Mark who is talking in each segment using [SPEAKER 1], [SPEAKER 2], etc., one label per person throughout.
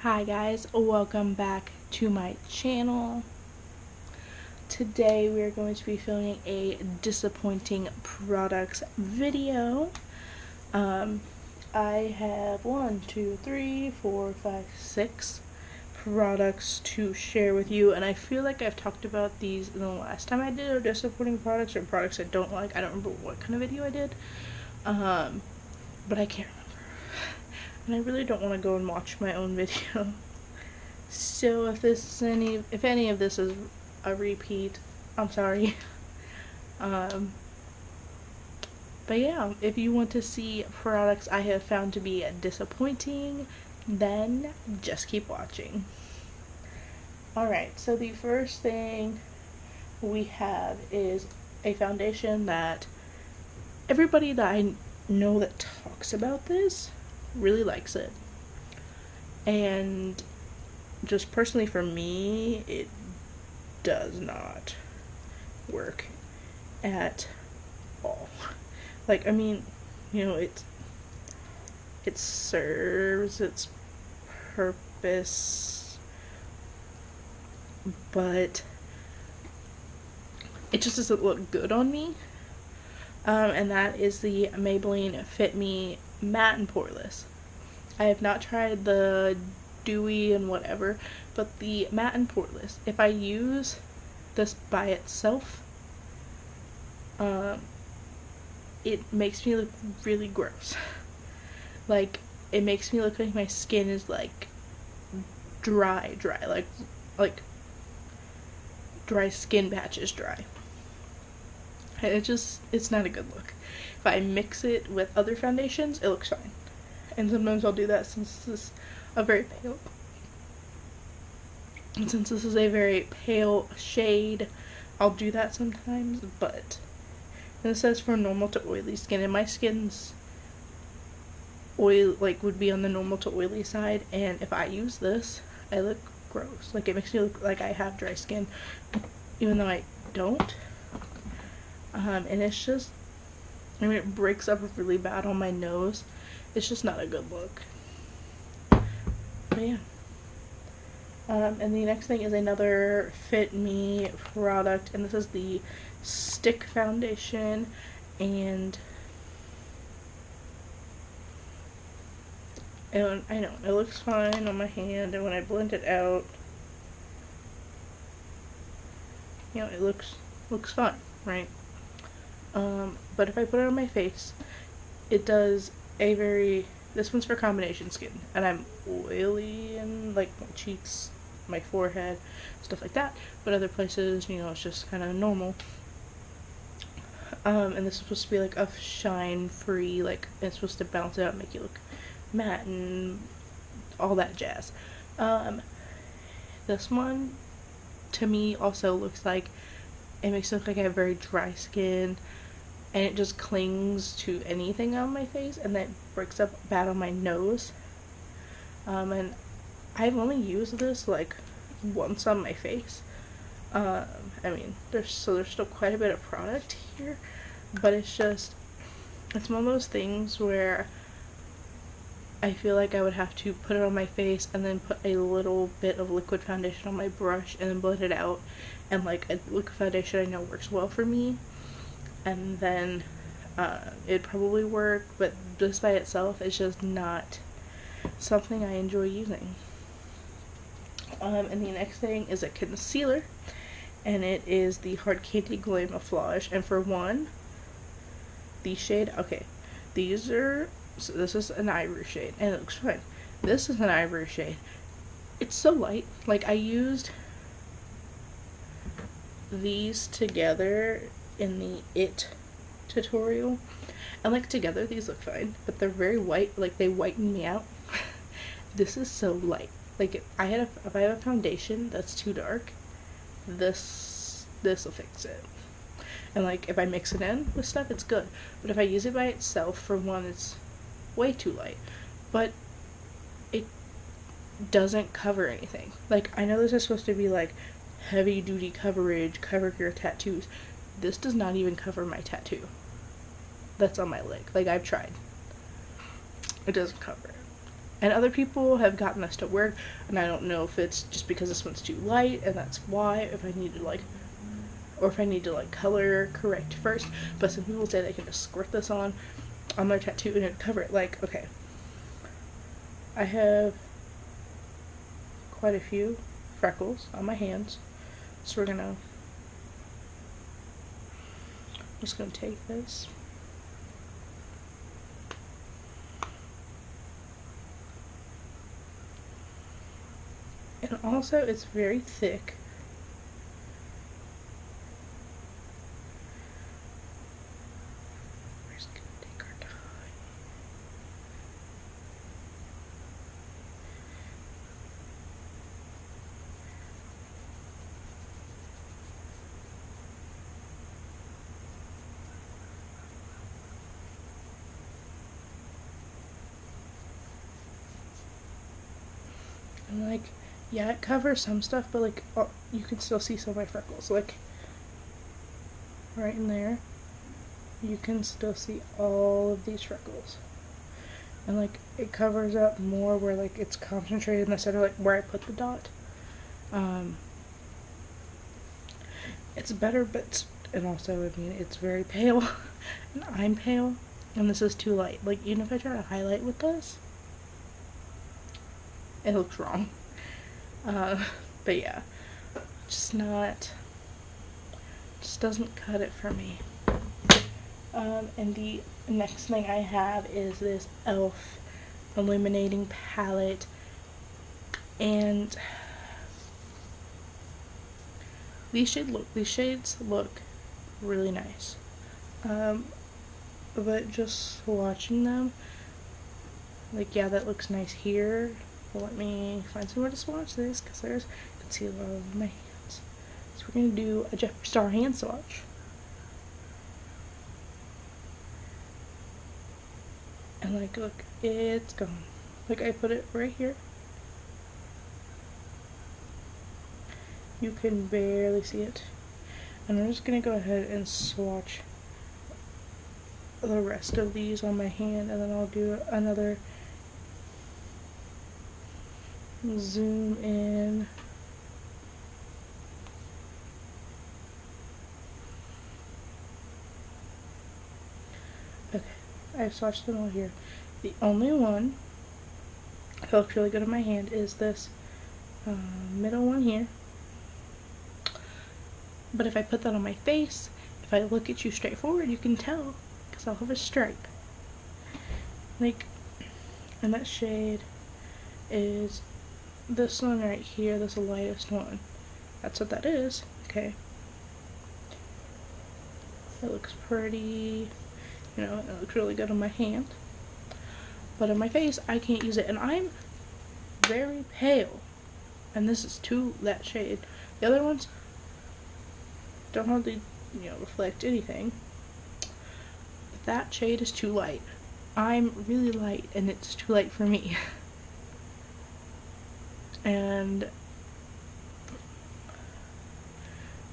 [SPEAKER 1] Hi guys, welcome back to my channel. Today we are going to be filming a disappointing products video. I have 6 products to share with you, and I feel like I've talked about these in the last time I did a disappointing products or products I don't like. I don't remember what kind of video I did, but I can't remember. And I really don't want to go and watch my own video. So if any of this is a repeat, I'm sorry. But yeah, if you want to see products I have found to be disappointing, then just keep watching. Alright, so the first thing we have is a foundation that everybody that I know that talks about this really likes it. And just personally for me, it does not work at all. Like, I mean, you know, it serves its purpose, but it just doesn't look good on me. And that is the Maybelline Fit Me Matte and Poreless. I have not tried the dewy and whatever, but the matte and poreless, if I use this by itself, it makes me look really gross. Like, it makes me look like my skin is like dry, like dry skin patches dry. It's not a good look. If I mix it with other foundations, it looks fine. And sometimes I'll do that since this is a very pale shade, I'll do that sometimes. But this says for normal to oily skin, and my skin's would be on the normal to oily side, and if I use this, I look gross. Like, it makes me look like I have dry skin, even though I don't. And it's just, I mean, it breaks up really bad on my nose. It's just not a good look. But yeah. And the next thing is another Fit Me product, and this is the Stick Foundation, and I know, it looks fine on my hand, and when I blend it out, you know, it looks fine, right? But if I put it on my face, it does this one's for combination skin, and I'm oily in, like, my cheeks, my forehead, stuff like that, but other places, you know, it's just kind of normal. And this is supposed to be, like, a shine-free, like, it's supposed to balance it out and make you look matte and all that jazz. This one, to me, also looks like, it makes it look like I have very dry skin, and it just clings to anything on my face, and that breaks up bad on my nose. And I've only used this like once on my face. I mean, there's still quite a bit of product here, but it's one of those things where I feel like I would have to put it on my face and then put a little bit of liquid foundation on my brush and then blend it out, and like a liquid foundation I know works well for me, and then it'd probably work, but just by itself it's just not something I enjoy using. And the next thing is a concealer, and it is the Hard Candy Glamouflage, and for one, the shade, okay, this is an ivory shade, and it looks fine. This is an ivory shade. It's so light. Like, I used these together in the It tutorial, and like together these look fine, but they're very white, like they whiten me out. This is so light. Like, if I have a foundation that's too dark, this will fix it. And like, if I mix it in with stuff, it's good, but if I use it by itself, for one, it's way too light, but it doesn't cover anything. Like, I know this is supposed to be like heavy duty coverage, cover your tattoos. This does not even cover my tattoo that's on my leg. Like, I've tried. It doesn't cover it. And other people have gotten this to work, and I don't know if it's just because this one's too light, and that's why, if I need to like, or if I need to like color correct first. But some people say they can just squirt this on their tattoo and it'll cover it. Like, okay, I have quite a few freckles on my hands, so I'm just gonna take this. And also, it's very thick. We're just gonna take our time. And like, yeah, it covers some stuff, but like, oh, you can still see some of my freckles. Like, right in there, you can still see all of these freckles. And like, it covers up more where like it's concentrated in the center, like where I put the dot. It's better, but, and also, I mean, it's very pale, and I'm pale, and this is too light. Like, even if I try to highlight with this, it looks wrong. But yeah, just doesn't cut it for me. And the next thing I have is this e.l.f. Illuminating Palette, and these shades look really nice. But just watching them, like, yeah, that looks nice here. But let me find somewhere to swatch this, because you can see a lot of my hands. So we're going to do a Jeffree Star hand swatch. And like, look, it's gone. Like, I put it right here. You can barely see it. And I'm just going to go ahead and swatch the rest of these on my hand, and then I'll do another zoom in. Okay, I've swatched them all here. The only one that looks really good on my hand is this middle one here. But if I put that on my face, if I look at you straight forward, you can tell, because I'll have a stripe. Like, and that shade is this one right here, this lightest one. That's what that is. Okay. It looks pretty, you know, it looks really good on my hand. But on my face, I can't use it. And I'm very pale. And this is that shade. The other ones don't hardly, you know, reflect anything. But that shade is too light. I'm really light, and it's too light for me. And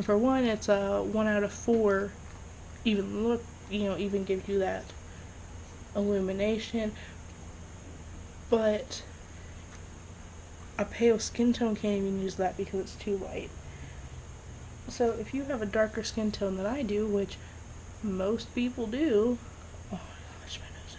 [SPEAKER 1] for one, it's a 1 out of 4. Even gives you that illumination. But a pale skin tone can't even use that because it's too light. So if you have a darker skin tone than I do, which most people do, oh my gosh, my nose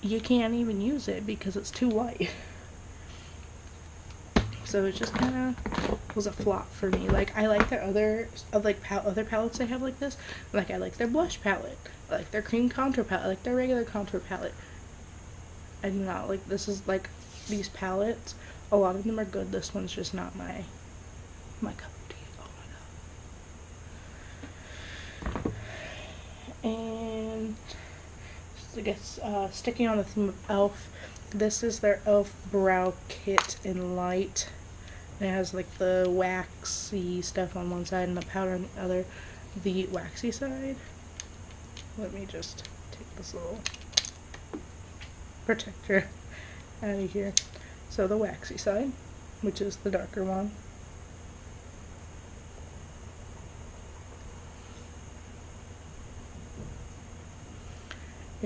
[SPEAKER 1] is you can't even use it because it's too light. So it just kind of was a flop for me. Like, I like their other palettes they have like this. Like, I like their blush palette, I like their cream contour palette, I like their regular contour palette. I do not like, this is like, these palettes, a lot of them are good. This one's just not my cup of tea. Oh my god. And I guess sticking on the theme of e.l.f., this is their e.l.f. brow kit in light. And it has like the waxy stuff on one side and the powder on the other. The waxy side, let me just take this little protector out of here. So the waxy side, which is the darker one,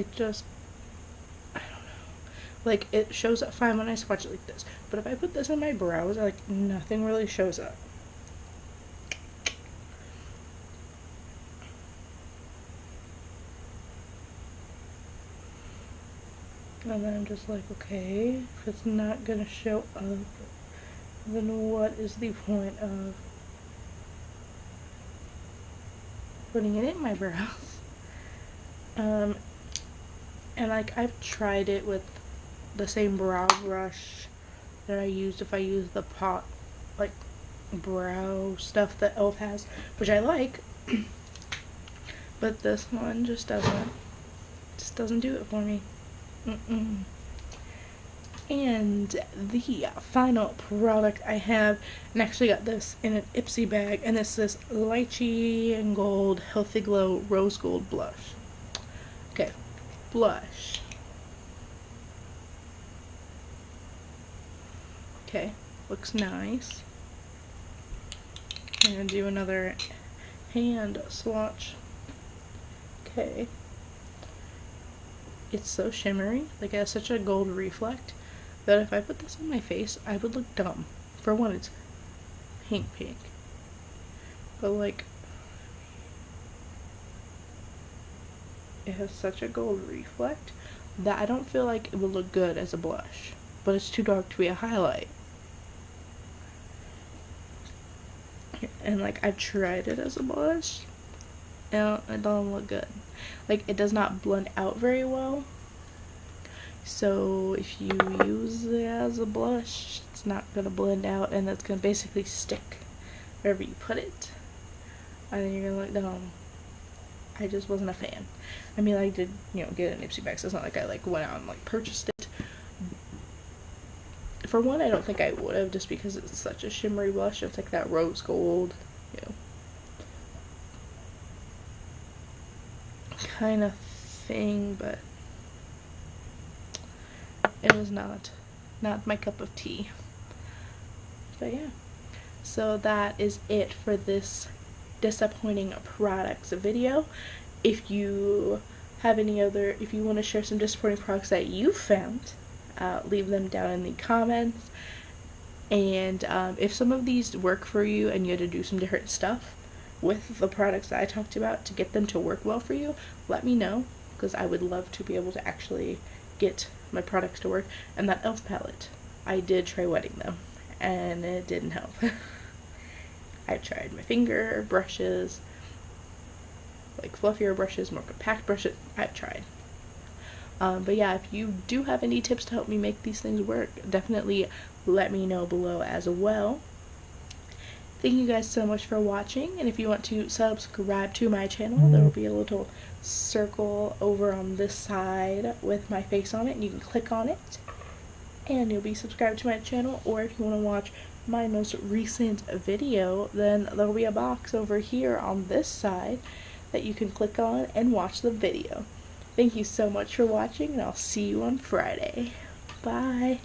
[SPEAKER 1] it just, I don't know. Like, it shows up fine when I swatch it like this. But if I put this in my brows, like, nothing really shows up. And then I'm just like, okay, if it's not gonna show up, then what is the point of putting it in my brows? And like, I've tried it with the same brow brush that I used if I use the pot, like, brow stuff that e.l.f. has, which I like, but this one just doesn't do it for me. And the final product I have, and actually got this in an Ipsy bag, and it's this Lychee and Gold Healthy Glow Rose Gold Blush. Okay, blush. Okay, looks nice. I'm gonna do another hand swatch. Okay. It's so shimmery, like it has such a gold reflect, that if I put this on my face, I would look dumb. For one, it's pink, but like, it has such a gold reflect that I don't feel like it would look good as a blush, but it's too dark to be a highlight. And like, I've tried it as a blush, and it doesn't look good. Like, it does not blend out very well. So if you use it as a blush, it's not gonna blend out, and it's gonna basically stick wherever you put it. And then you're gonna look dumb. I just wasn't a fan. I mean, I did, you know, get an Ipsy bag, so it's not like I like went out and like purchased it. For one, I don't think I would have, just because it's such a shimmery blush. It's like that rose gold, you know, kind of thing, but it was not my cup of tea. But yeah, so that is it for this disappointing products video. If you have any other, if you want to share some disappointing products that you found, leave them down in the comments. And if some of these work for you and you had to do some different stuff with the products that I talked about to get them to work well for you, let me know, because I would love to be able to actually get my products to work. And that e.l.f. palette, I did try wetting them, and it didn't help. I tried my finger brushes, like fluffier brushes, more compact brushes. I've tried. But yeah, if you do have any tips to help me make these things work, definitely let me know below as well. Thank you guys so much for watching, and if you want to subscribe to my channel, there will be a little circle over on this side with my face on it, and you can click on it, and you'll be subscribed to my channel. Or if you want to watch my most recent video, then there will be a box over here on this side that you can click on and watch the video. Thank you so much for watching, and I'll see you on Friday. Bye!